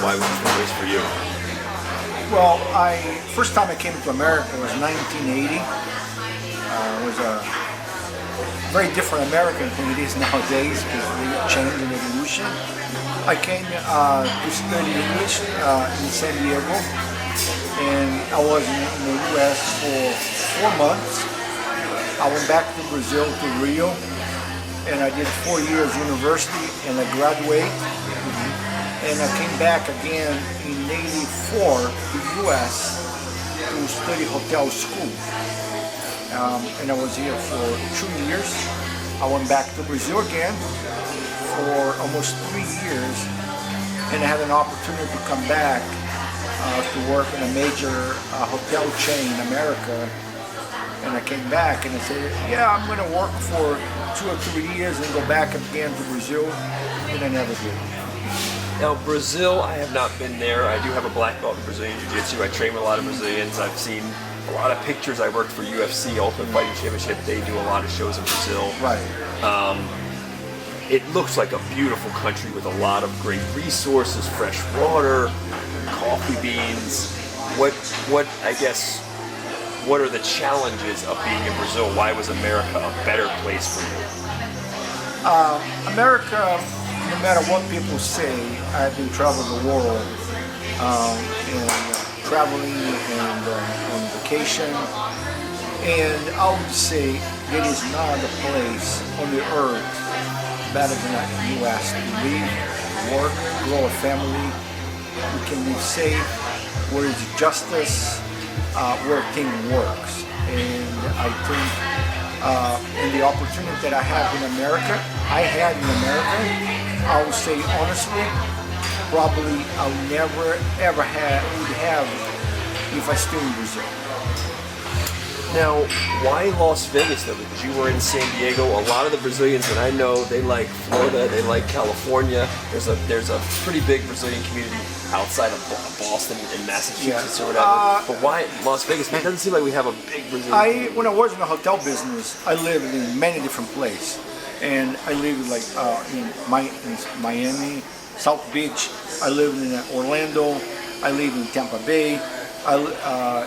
Why was this the place for you? Well, first time I came to America was 1980. It was a very different American than it is nowadays because we changed and evolution. I came to study English in San Diego, and I was in the U.S. for 4 months. I went back to Brazil, to Rio, and I did 4 years university, and I graduated. And I came back again in '84 to the U.S. to study hotel school. And I was here for 2 years. I went back to Brazil again for almost 3 years, and I had an opportunity to come back to work in a major hotel chain in America. And I came back and I said, yeah, I'm going to work for 2 or 3 years and go back again to Brazil, and I never did. Now, Brazil, I have not been there. I do have a black belt in Brazilian Jiu-Jitsu. I train with a lot of Brazilians. I've seen a lot of pictures. I worked for UFC, Ultimate Fighting Championship. They do a lot of shows in Brazil. Right. It looks like a beautiful country with a lot of great resources, fresh water, coffee beans. What are the challenges of being in Brazil? Why was America a better place for you? America, no matter what people say, I've been traveling the world and traveling and on vacation. And I would say there is not a place on the earth better than the U.S. to live, work, grow a family. You can live safe, where it's justice, where things works. And I think in the opportunity that I had in America, I would say honestly, probably I would never ever would have if I stayed in Brazil. Now, why Las Vegas though? Because you were in San Diego. A lot of the Brazilians that I know, they like Florida, they like California. There's a pretty big Brazilian community outside of Boston and Massachusetts or whatever. But why Las Vegas? It doesn't seem like we have a big Brazilian. When I was in the hotel business, I lived in many different places, and I lived like in Miami, South Beach. I lived in Orlando. I lived in Tampa Bay.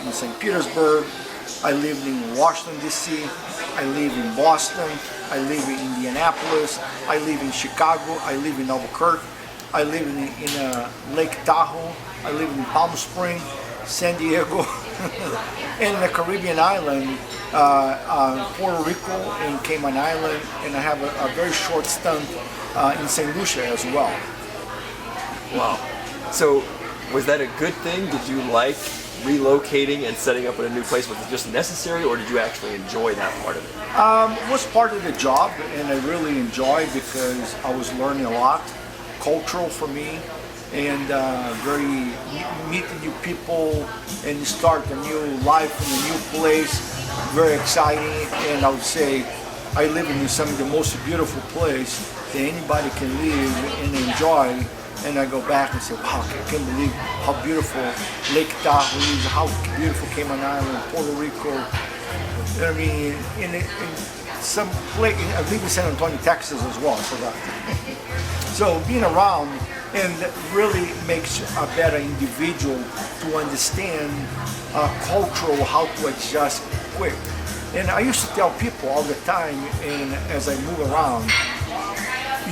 In St. Petersburg. I lived in Washington, D.C., I live in Boston, I live in Indianapolis, I live in Chicago, I live in Albuquerque, I live in Lake Tahoe, I live in Palm Springs, San Diego, and the Caribbean island, Puerto Rico and Cayman Island, and I have a very short stint in St. Lucia as well. Wow. So was that a good thing? Did you like relocating and setting up in a new place? Was it just necessary, or did you actually enjoy that part of it? It was part of the job, and I really enjoyed because I was learning a lot, cultural for me, and very meeting new people and start a new life in a new place, very exciting. And I would say I live in some of the most beautiful place that anybody can live and enjoy. And I go back and say, wow, I can't believe how beautiful Lake Tahoe is, how beautiful Cayman Island, Puerto Rico. I mean, in some place, I live in San Antonio, Texas as well, I forgot. So being around and really makes a better individual to understand cultural, how to adjust quick. And I used to tell people all the time, and as I move around,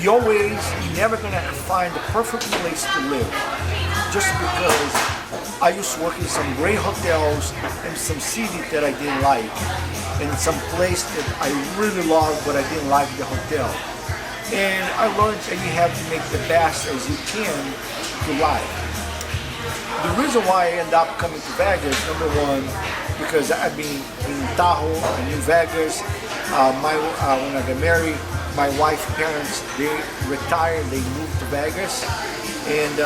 you're never gonna find the perfect place to live. Just because I used to work in some great hotels in some city that I didn't like, and some place that I really loved, but I didn't like the hotel. And I learned that you have to make the best as you can to life. The reason why I ended up coming to Vegas, number one, because I've been in Tahoe and in Vegas. When I got married, my wife's parents, they retired, they moved to Vegas, and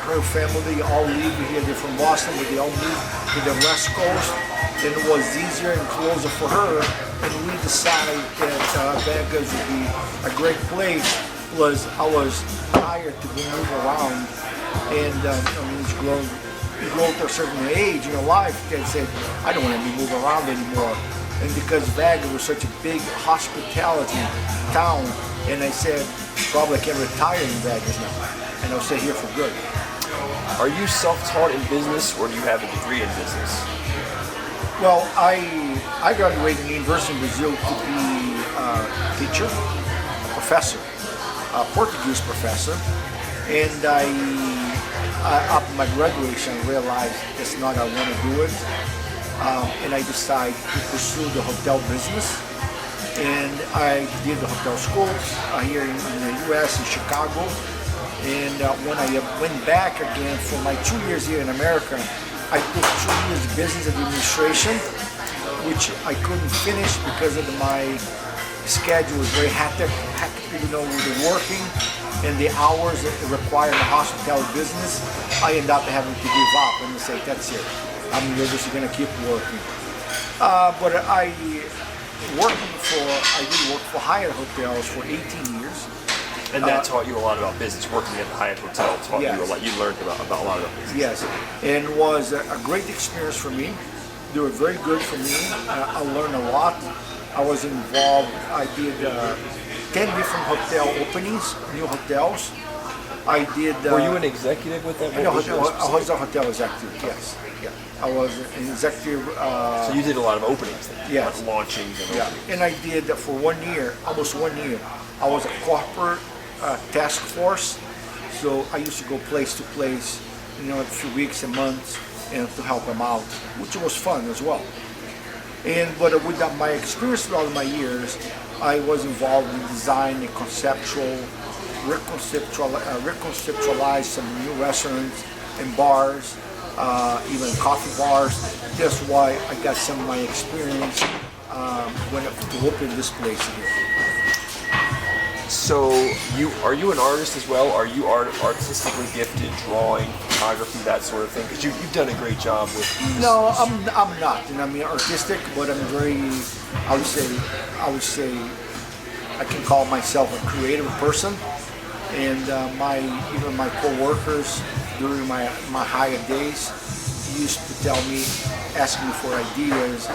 her family all live here. They're from Boston, but they all moved to the West Coast, and it was easier and closer for her, and we decided that Vegas would be a great place. I was tired to move around, and you grow to a certain age in your life, and said, I don't want to be moving around anymore. And because Vegas was such a big hospitality town, and I said, probably I can retire in Vegas now, and I'll stay here for good. Are you self-taught in business, or do you have a degree in business? Well, I graduated in university in Brazil to be a teacher, a professor, a Portuguese professor, and after my graduation, I realized that's not how I want to do it, and I decided to pursue the hotel business. And I did the hotel school here in the U.S. in Chicago. And when I went back again for my 2 years here in America, I took 2 years business administration, which I couldn't finish because of my schedule was very hectic, with the working and the hours that required the hospitality business. I ended up having to give up and say, that's it. I'm just going to keep working. But I did work for Hyatt hotels for 18 years. And that taught you a lot about business. Working at the Hyatt Hotel taught you a lot. You learned about a lot about business. Yes, and was a great experience for me. They were very good for me. I learned a lot. I was involved. I did 10 different hotel openings, new hotels. I did. Were you an executive with that? I was a hotel executive. Yes. Yeah. I was an executive. So you did a lot of openings then? Yes. Like launchings and openings. And I did for 1 year, almost 1 year. I was a corporate task force. So I used to go place to place, a few weeks and months, and to help them out, which was fun as well. But with my experience throughout my years, I was involved in design and reconceptualize some new restaurants and bars, even coffee bars. That's why I got some of my experience when to open this place here. So, are you an artist as well? Are you artistically gifted, drawing, photography, that sort of thing? Because you've done a great job with. No, I'm not. I mean, artistic, but I'm very. I would say, I can call myself a creative person, and even my coworkers during my Hyatt days used to tell me, ask me for ideas,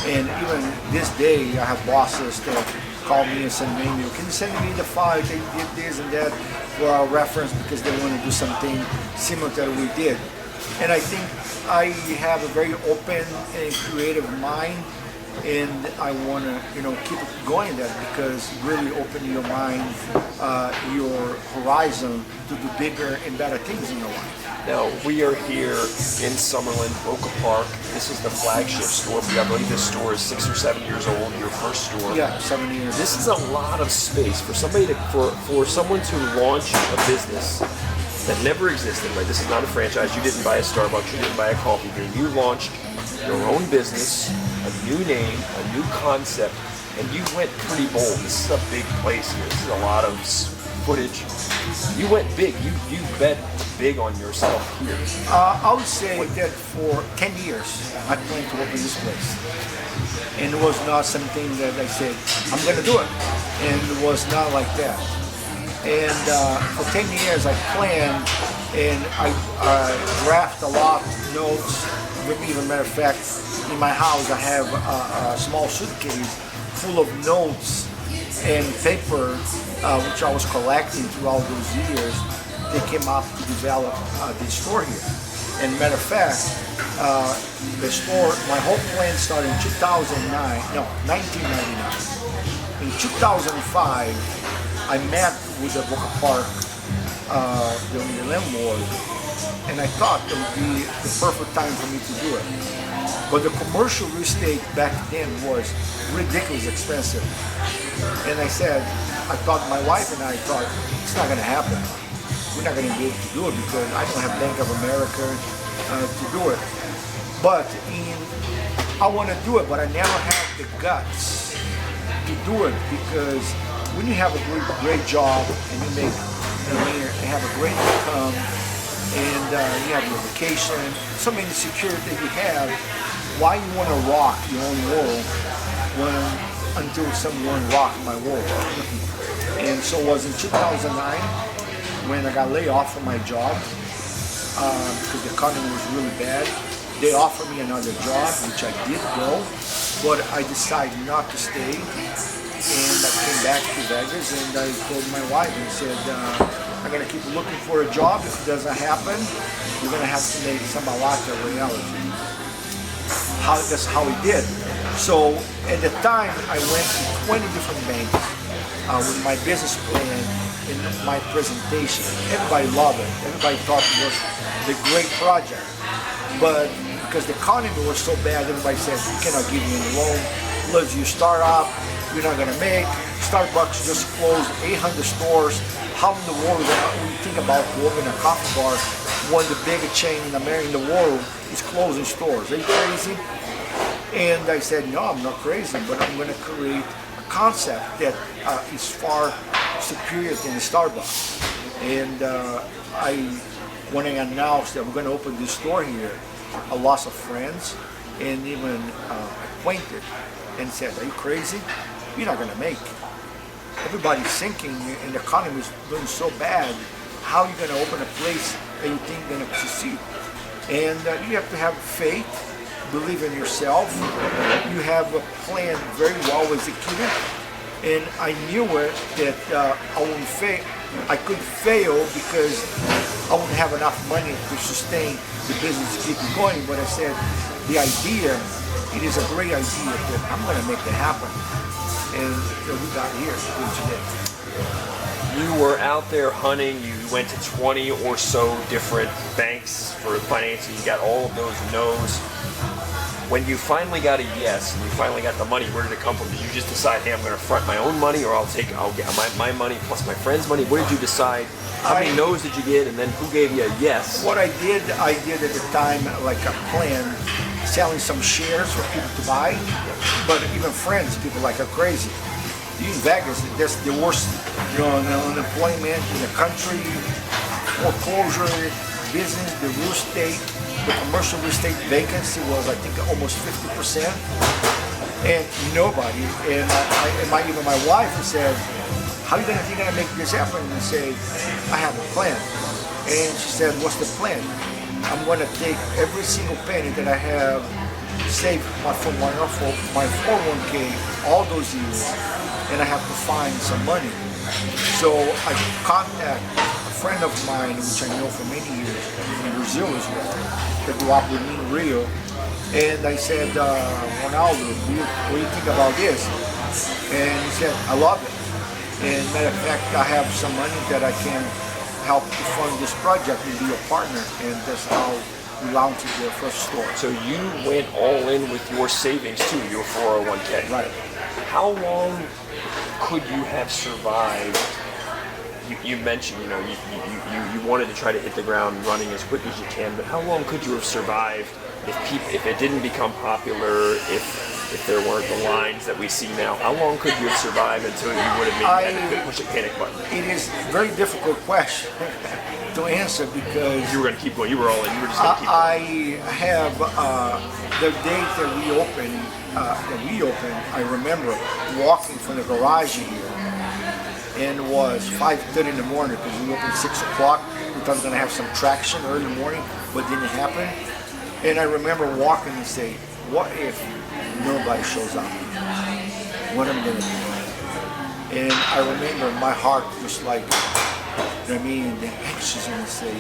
and even this day I have bosses that call me and send me an email. Can you send me the file? They did this and that for our reference because they want to do something similar to what we did. And I think I have a very open and creative mind, and I want to, keep it going there because really open your mind, your horizon to do bigger and better things in your life. Now, we are here in Summerlin, Boca Park. This is the flagship store for you. I believe this store is 6 or 7 years old, your first store. Yeah, 7 years. This is a lot of space for somebody for someone to launch a business that never existed, right? This is not a franchise. You didn't buy a Starbucks, you didn't buy a coffee bean. You launched your own business, a new name, a new concept, and you went pretty bold. This is a big place here. This is a lot of footage. You went big. You bet big on yourself here. I would say that for 10 years, I planned to open this place. And it was not something that I said, I'm going to do it. And it was not like that. And for 10 years, I planned and I draft a lot of notes. Even matter of fact, in my house, I have a small suitcase full of notes and paper, which I was collecting throughout those years. They came up to develop the store here. And matter of fact, the store, my whole plan started in 1999. In 2005, I met with the Boca Park, the landlord, and I thought it would be the perfect time for me to do it. But the commercial real estate back then was ridiculously expensive. And I thought my wife and I thought, it's not going to happen. We're not going to be able to do it because I don't have Bank of America to do it. But I want to do it, but I never had the guts to do it because when you have a great job and you have a great income and you have your vacation, so many security that you have, why you want to rock your own world until someone rocked my world? And so it was in 2009 when I got laid off from my job because the economy was really bad. They offered me another job, which I did go, but I decided not to stay. And I came back to Vegas and I told my wife and said, I you're gonna keep looking for a job. If it doesn't happen, you're gonna have to make Sambalata a reality. That's how he did. So at the time, I went to 20 different banks with my business plan and my presentation. Everybody loved it. Everybody thought it was the great project. But because the economy was so bad, everybody said, we cannot give you a loan. Let's you start up. You're not gonna make. Starbucks just closed 800 stores. How in the world when you think about opening a coffee bar, one of the biggest chain in America in the world is closing stores? Are you crazy? And I said, no, I'm not crazy, but I'm gonna create a concept that is far superior than Starbucks. And when I announced that we're gonna open this store here, I lost of friends and even acquainted and said, are you crazy? You're not gonna make. Everybody's sinking and the economy is doing so bad. How are you gonna open a place that you think is gonna succeed? And you have to have faith, believe in yourself. You have a plan very well executed. And I knew it that I wouldn't fail. I could fail because I wouldn't have enough money to sustain the business to keep it going. But I said, the idea, it is a great idea that I'm going to make it happen. And we got here today. You were out there hunting. You went to 20 or so different banks for financing. You got all of those no's. When you finally got a yes and you finally got the money, where did it come from? Did you just decide, hey, I'm going to front my own money, or I'll get my money plus my friend's money? What did you decide? How many no's did you get, and then who gave you a yes? What I did at the time, like a plan, selling some shares for people to buy, but even friends, people like are crazy. In Vegas, that's the worst, unemployment in the country, foreclosure, business, the real estate. The commercial real estate vacancy was, I think, almost 50%, and nobody. And even my wife said, "How are you gonna make this happen?" And I say, "I have a plan." And she said, "What's the plan?" I'm gonna take every single penny that I have saved from my 401k all those years, and I have to find some money. So I contact a friend of mine, which I know for many years, in Brazil as well, that grew up with me in Rio, and I said, Ronaldo, what do you think about this? And he said, I love it. And matter of fact, I have some money that I can help to fund this project and be a partner, and that's how we launched the first store. So you went all in with your savings too, your 401k. Right. How long could you have survived? You mentioned, you wanted to try to hit the ground running as quick as you can, but how long could you have survived if it didn't become popular, if there weren't the lines that we see now? How long could you have survived until you would have maybe had to push a panic button? It is a very difficult question to answer because you were going to keep going. You were all in. You were just going to keep going. I have the date that we opened. I remember walking from the garage here, and it was 5:30 in the morning because we opened 6 o'clock. We thought we were going to have some traction early in the morning, but didn't happen. And I remember walking and saying, "What if nobody shows up? What am I going to do?" And I remember my heart was like, the anxious, and say,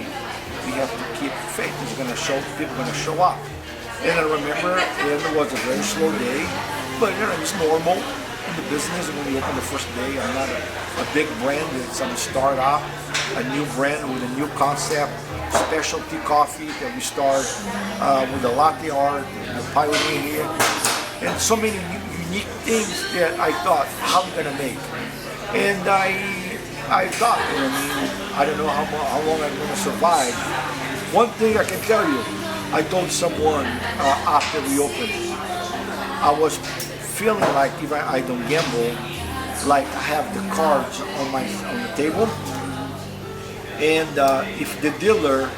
"We have to keep faith. It's going to show. People are going to show up." And I remember it was a very slow day, but it's normal in the business. When we open the first day, I'm not a big brand. It's a startup, a new brand with a new concept, specialty coffee that we start with the latte art, the pioneer here, and so many unique things that I thought, how am I gonna make? And I thought, I don't know how long I'm gonna survive. One thing I can tell you, I told someone after we opened, I was feeling like if I don't gamble, like I have the cards on the table, and if the dealer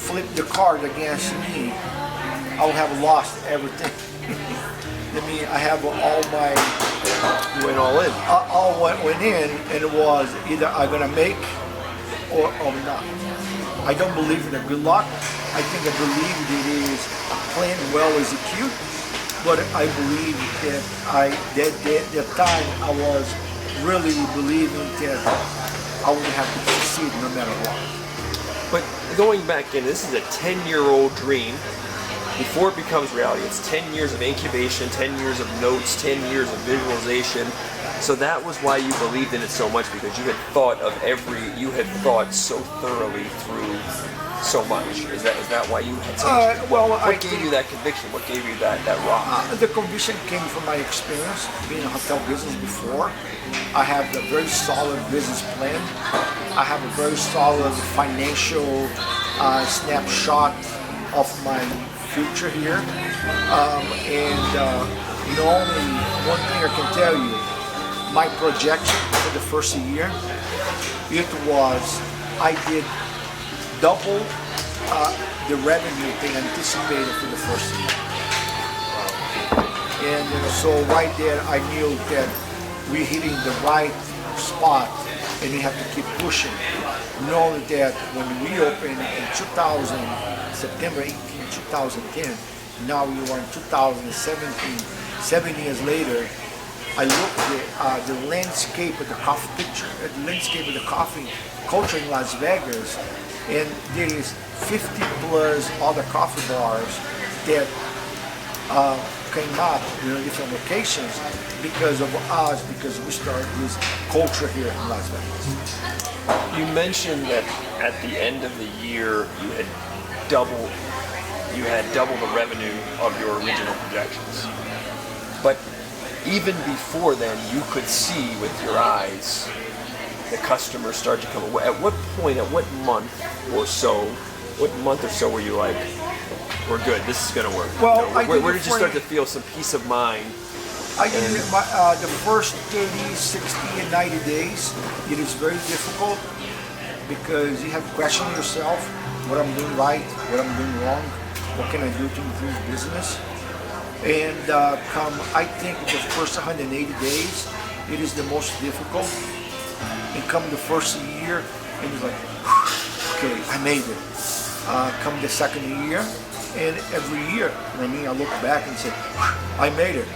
flipped the card against me, I would have lost everything. I have all my... You went all in. All went in, and it was either I'm gonna make or not. I don't believe in a good luck. I believe it is a plan well executed, but I believe that that time I was really believing that I would have to succeed no matter what. But going back in, this is a 10-year-old dream. Before it becomes reality, it's 10 years of incubation, 10 years of notes, 10 years of visualization. So that was why you believed in it so much, because you had thought so thoroughly through so much. Is that why you had such? What gave you that conviction? What gave you that rock? The conviction came from my experience being in hotel business before. I have a very solid business plan. I have a very solid financial snapshot of my future here. And only one thing I can tell you, my projection for the first year, it was I did double the revenue they anticipated for the first year. And so right there I knew that we're hitting the right spot and we have to keep pushing. Knowing that when we opened in September 18, 2010, now we are in 2017, 7 years later, I looked at the landscape of the coffee picture, the landscape of the coffee culture in Las Vegas, and there is 50 plus other coffee bars that came up in different locations because of us, because we started this culture here in Las Vegas. You mentioned that at the end of the year you had double the revenue of your original projections. But even before then, you could see with your eyes the customers start to come. At what point, at what month or so were you like, we're good, this is going to work? Well, where did you start to feel some peace of mind? I think the first 30, 60, and 90 days, it is very difficult because you have to question yourself, what I'm doing right, what I'm doing wrong, what can I do to improve business? And I think the first 180 days, it is the most difficult. And come the first year, and it's like, okay, I made it. Come the second year, and every year, I look back and say, I made it.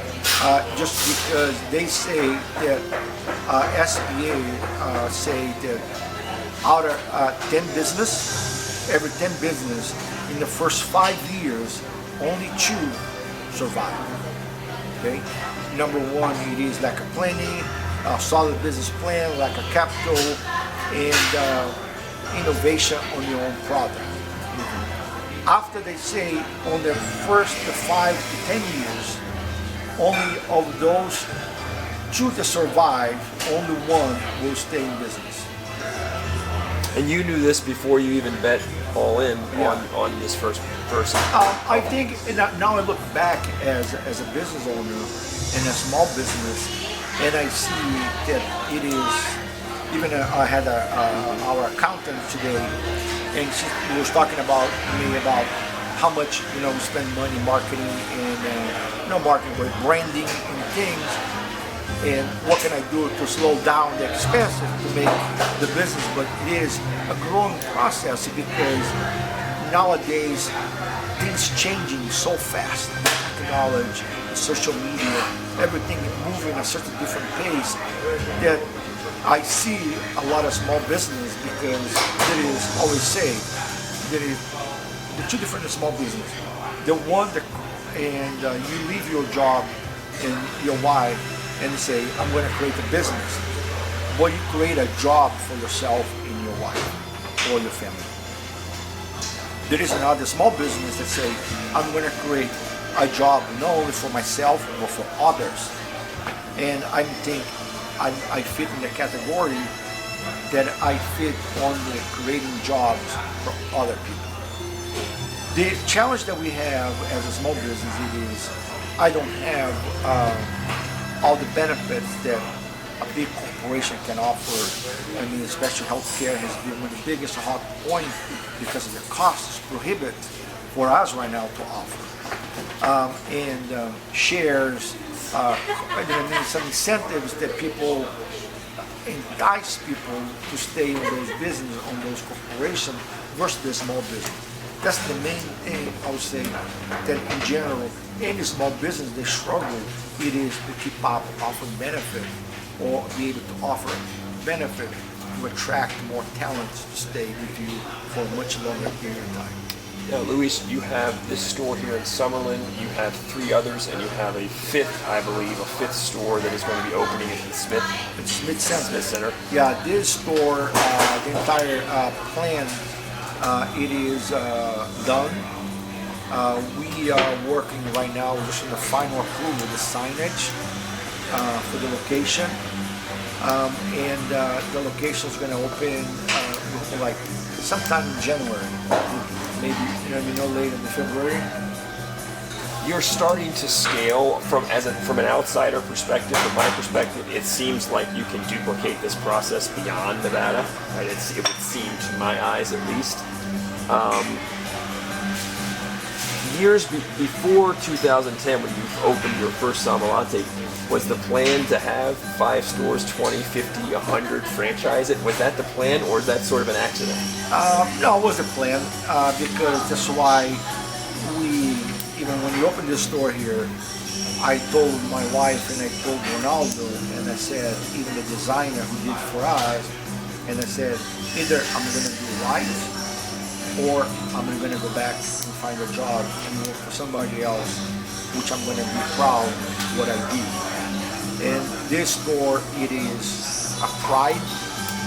Just because they say that SBA say that out of 10 business, every 10 business, in the first 5 years, only 2 survive. Okay, number one, it is like a planning, a solid business plan, like a capital, and innovation on your own product. After they say on the first 5 to 10 years, only of those 2 that survive, only 1 will stay in business. And you knew this before you even bet all in on this first person. I think now I look back as a business owner in a small business, and I see that it is. Even I had our accountant today, and she was talking about how much we spend money marketing and marketing, but branding and things. And what can I do to slow down the expenses to make the business? But it is a growing process because nowadays things changing so fast. Technology, social media, everything moving at such a different pace that I see a lot of small business because there is always say there is the 2 different small business. The one that you leave your job and your wife and say, I'm going to create a business. But you create a job for yourself and your wife or your family. There is another small business that say, I'm going to create a job not only for myself, but for others. And I think I fit in the category that I fit on the creating jobs for other people. The challenge that we have as a small business is I don't have all the benefits that a big corporation can offer. I mean, especially healthcare has been one of the biggest hot points because of the cost is prohibitive for us right now to offer. Shares, some incentives that people entice people to stay in those businesses, on those corporations versus the small business. That's the main thing I would say that in general, any small business, they struggle, it is to keep up offering benefit or be able to offer benefit to attract more talent to stay with you for a much longer period of time. Now, Luis, you have this store here in Summerlin, you have 3 others, and you have a 5th, I believe, a 5th store that is going to be opening at the Smith Center. Yeah, this store, the entire plan, it is done. We are working right now just on the final approval, the signage for the location. And the location is going to open like sometime in January. Maybe, no later than February. You're starting to scale from an outsider perspective. From my perspective, it seems like you can duplicate this process beyond Nevada. Right? It would seem, to my eyes at least. Years before 2010, when you opened your first Samalate, was the plan to have 5 stores, 20, 50, 100, franchise it? Was that the plan, or is that sort of an accident? No, it was the plan, because that's why even when we opened this store here, I told my wife and I told Ronaldo, and I said, even the designer who did for us, and I said, either I'm going to do right, or I'm going to go back and find a job and work for somebody else, which I'm going to be proud of what I did. And this store, it is a pride,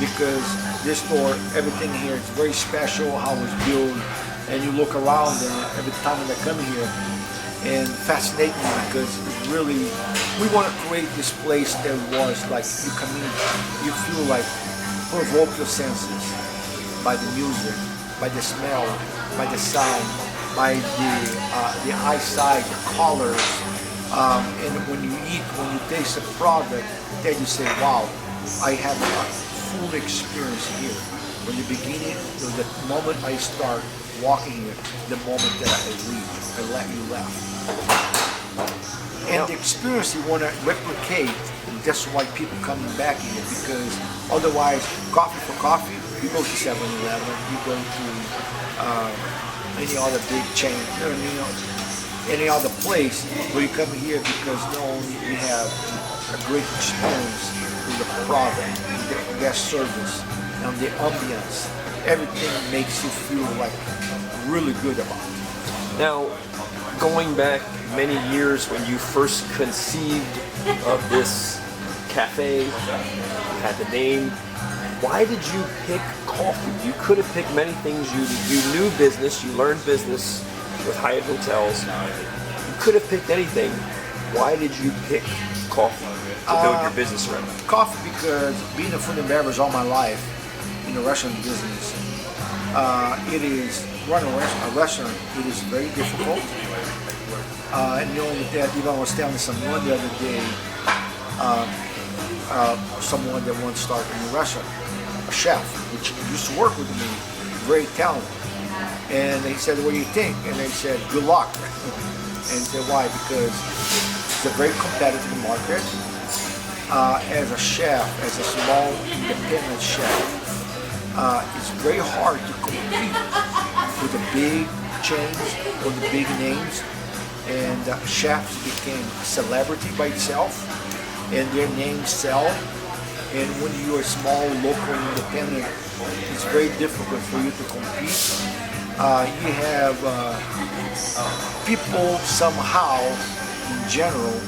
because this store, everything here is very special, how it's built, and you look around and every time that I come here, and fascinate me, because it's really, we want to create this place that was like, you come in, you feel like, provoke your senses by the music, by the smell, by the sound, by the eyesight, the colors, and when you eat, when you taste a product, then you say, wow, I have a full experience here. From the beginning to the moment I start walking here, the moment that I leave, I let you laugh. And the experience you want to replicate, and that's why people coming back here, because otherwise, coffee for coffee, you go to 7-Eleven, you go to any other big chain, any other place, but you come here because not only we have a great experience with the product, the guest service, and the ambience, everything makes you feel like really good about it. Now, going back many years when you first conceived of this cafe, you had the name, why did you pick coffee? You could have picked many things. You knew business, you learned business with Hyatt Hotels. You could have picked anything. Why did you pick coffee to build your business around? Coffee, because being a food and beverage all my life in the restaurant business, it is, running a restaurant, it is very difficult. And with that, even I was telling someone the other day, someone that wants to start a new restaurant, a chef, which used to work with me, very talented. And they said, what do you think? And they said, good luck. And I said, why? Because it's a very competitive market. As a chef, as a small independent chef, it's very hard to compete with the big chains or the big names. And chefs became a celebrity by itself, and their names sell. And when you're a small, local, independent, it's very difficult for you to compete. You have people somehow, in general,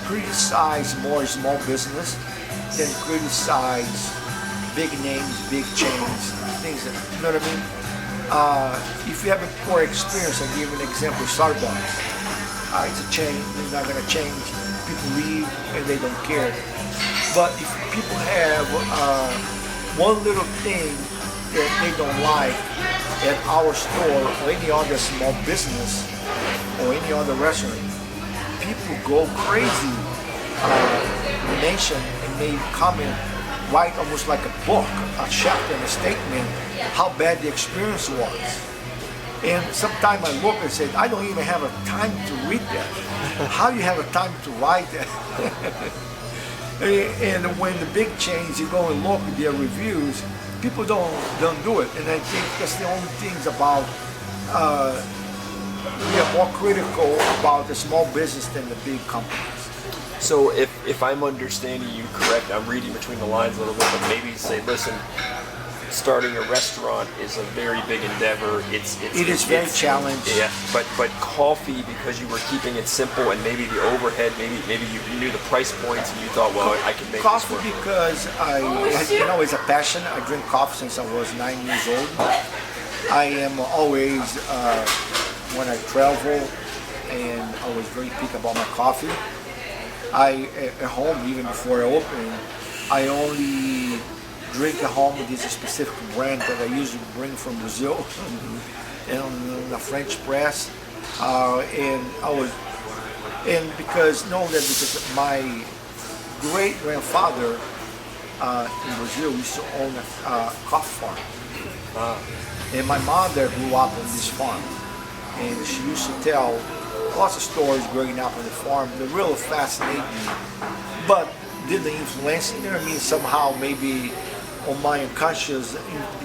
criticize more small business than criticize big names, big chains, things that, you know what I mean? If you have a poor experience, I'll give you an example, Starbucks. It's a chain, it's not going to change. People leave and they don't care. But if people have one little thing that they don't like at our store or any other small business or any other restaurant, people go crazy, mention and may comment, write almost like a book, a chapter and a statement, how bad the experience was. And sometimes I look and say, I don't even have a time to read that. How do you have a time to write that? And when the big chains, you go and look at their reviews, people don't do it. And I think that's the only things about, we are more critical about the small business than the big companies. So if I'm understanding you correct, I'm reading between the lines a little bit, but maybe say, listen, starting a restaurant is a very big endeavor. It is very challenging. Yeah, but coffee, because you were keeping it simple and maybe the overhead, maybe you knew the price points and you thought, well, I can make coffee this work. Because it's a passion. I drink coffee since I was 9 years old. I am always when I travel, and I was very picky about my coffee. At home, even before I open, I only drink at home with this specific brand that I usually bring from Brazil, and on the French press. Because my great grandfather in Brazil used to own a coffee farm, and my mother grew up on this farm, and she used to tell lots of stories growing up on the farm that really fascinate me. But did they influence? You know what I mean? Somehow, maybe on my unconscious,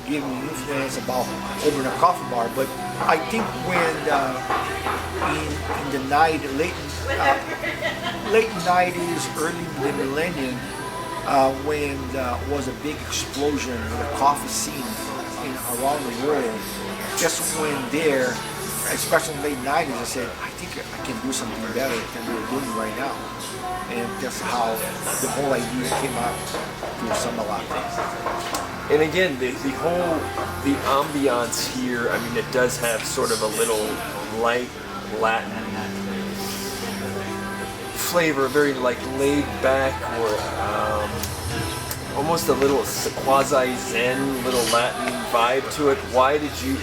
give me influence about opening a coffee bar. But I think when in the late 90s, early millennium, when was a big explosion in the coffee scene around the world, just when there, especially in the late 90s, I said, I think I can do something better than we're doing right now. And that's how the whole idea came up to Samba Latte. And again, the ambiance here, I mean, it does have sort of a little light Latin flavor, very like laid back, or almost a little quasi-zen, little Latin vibe to it. Why did you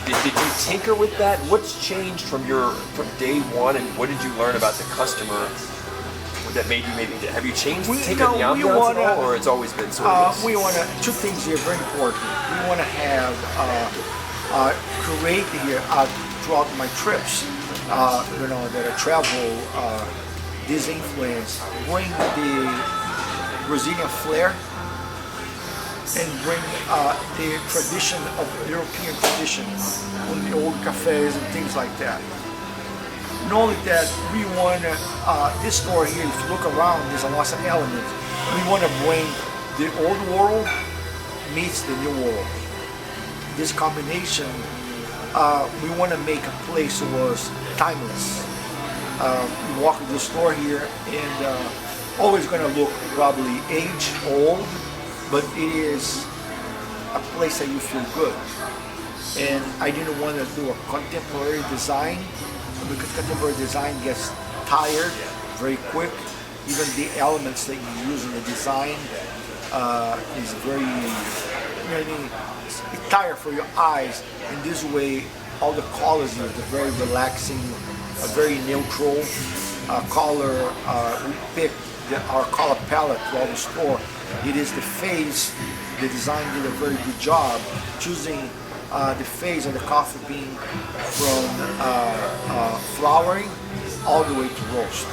tinker with that? What's changed from day one, and what did you learn about the customer that made you have you changed the ambiance at all, or it's always been sort of this? We want to, two things here very important. We want to have create here throughout my trips, that I travel, this influence, bring the Brazilian flair and bring the tradition of European tradition on the old cafes and things like that. Not only that, we want this store here, if you look around, there's a lot of elements. We want to bring the old world meets the new world. This combination, we want to make a place that was timeless. You walk into the store here and always going to look probably aged, old, but it is a place that you feel good. And I didn't want to do a contemporary design, because contemporary design gets tired very quick. Even the elements that you use in the design is very, it's tired for your eyes. In this way, all the colors here, they're very relaxing, very neutral color. We picked our color palette throughout the store. It is the phase. The design did a very good job choosing the phase of the coffee bean from flowering all the way to roast.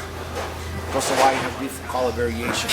That's why you have different color variation.